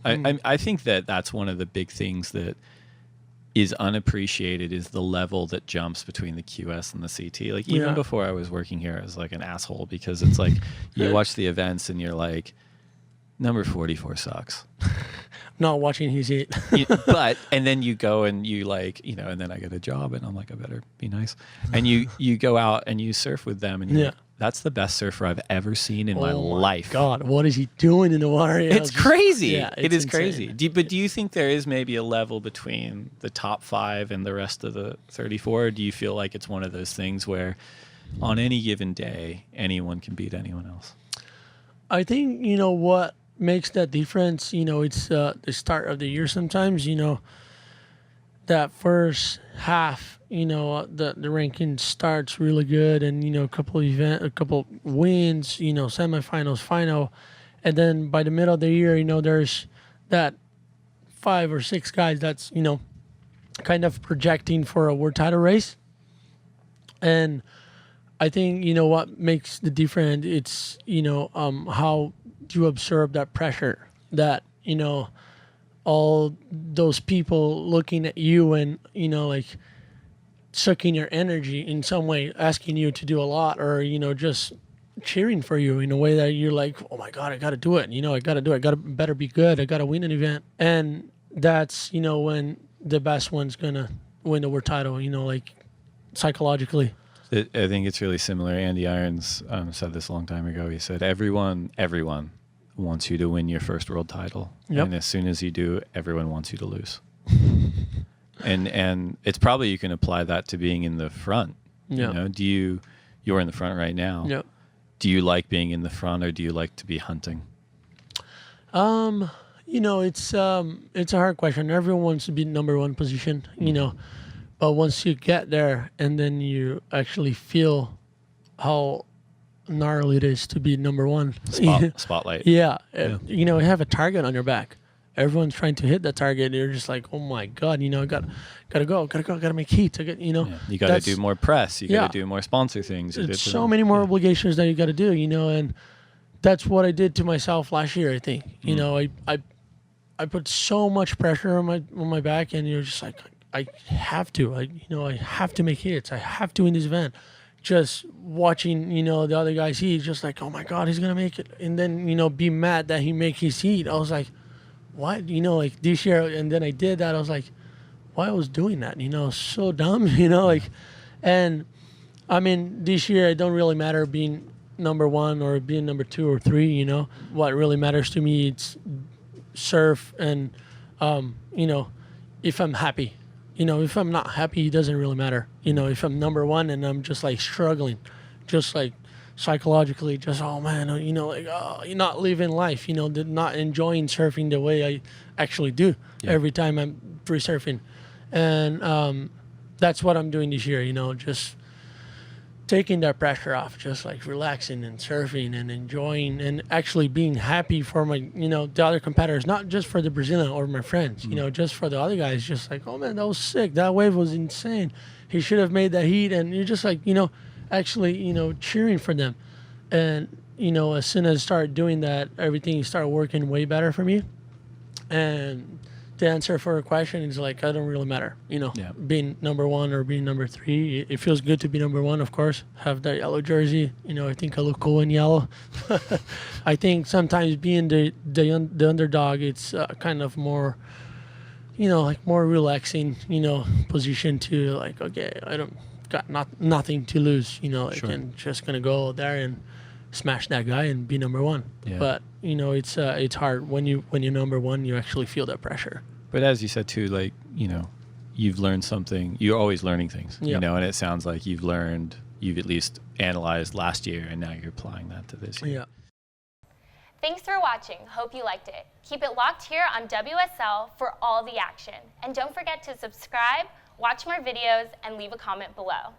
I think that that's one of the big things that is unappreciated is the level that jumps between the QS and the CT. Like even before I was working here, I was like an asshole because it's like you watch the events and you're like, number 44 sucks. Not watching his heat. And then you go and you like, you know, and then I get a job and I'm like, I better be nice. And you go out and you surf with them and you're like, that's the best surfer I've ever seen in my life. God, what is he doing in the water? It's crazy. Yeah, it is insane. crazy. But do you think there is maybe a level between the top 5 and the rest of the 34? Or do you feel like it's one of those things where on any given day, anyone can beat anyone else? I think, you know, what makes that difference, you know, it's the start of the year sometimes, you know, that first half, you know, the ranking starts really good and, you know, a couple wins, you know, semifinals, final. And then by the middle of the year, you know, there's that 5 or 6 guys that's, you know, kind of projecting for a world title race. And I think, you know, what makes the difference, it's, you know, how you observe that pressure that, you know, all those people looking at you and, you know, like sucking your energy in some way, asking you to do a lot or, you know, just cheering for you in a way that you're like, oh my God, I got to do it. You know, I got to do it. I got to better be good. I got to win an event. And that's, you know, when the best one's going to win the world title, you know, like psychologically. I think it's really similar. Andy Irons said this a long time ago. He said, everyone wants you to win your first world title. Yep. And as soon as you do, everyone wants you to lose. and it's probably you can apply that to being in the front. Yep. You know, you're in the front right now. Yep. Do you like being in the front or do you like to be hunting? You know, it's a hard question. Everyone wants to be number 1 position, you know. But once you get there and then you actually feel how gnarly it is to be number 1. Spotlight. Yeah. You know, you have a target on your back. Everyone's trying to hit that target. You're just like, oh my God, you know, gotta make heat. You know, you gotta do more press. You gotta do more sponsor things. It's so many more obligations that you gotta do, you know, and that's what I did to myself last year, I think. You know, I put so much pressure on my back and you're just like, I have to, I have to make hits. I have to win this event. Just watching, you know, the other guys, he's just like, oh my God, he's going to make it. And then, you know, be mad that he make his heat. I was like, what? You know, like this year, and then I did that. I was like, why I was doing that? You know, so dumb, you know, like, and I mean, this year, it don't really matter being number 1 or being number 2 or 3, you know. What really matters to me, it's surf and, you know, if I'm happy. You know, if I'm not happy, it doesn't really matter. You know, if I'm number 1 and I'm just like struggling, just like psychologically, just, oh man, you know, like, oh, you're not living life, you know, not enjoying surfing the way I actually do every time I'm free surfing. And that's what I'm doing this year, you know, just taking that pressure off, just like relaxing and surfing and enjoying and actually being happy for my, you know, the other competitors, not just for the Brazilian or my friends, you know, just for the other guys, just like, oh man, that was sick. That wave was insane. He should have made that heat. And you're just like, you know, actually, you know, cheering for them. And, you know, as soon as I started doing that, everything started working way better for me. And to answer for a question, it's like, I don't really matter, you know, being number 1 or being number 3. It feels good to be number 1, of course. Have that yellow jersey, you know, I think I look cool in yellow. I think sometimes being the underdog, it's kind of more, you know, like more relaxing, you know, position to like, okay, I don't got nothing to lose, you know, sure. I can just gonna go there and smash that guy and be number 1. Yeah. But you know, it's hard when you're number 1, you actually feel that pressure. But as you said too, like, you know, you've learned something. You're always learning things, you know, and it sounds like you've at least analyzed last year and now you're applying that to this year. Yeah. Thanks for watching. Hope you liked it. Keep it locked here on WSL for all the action. And don't forget to subscribe, watch more videos, and leave a comment below.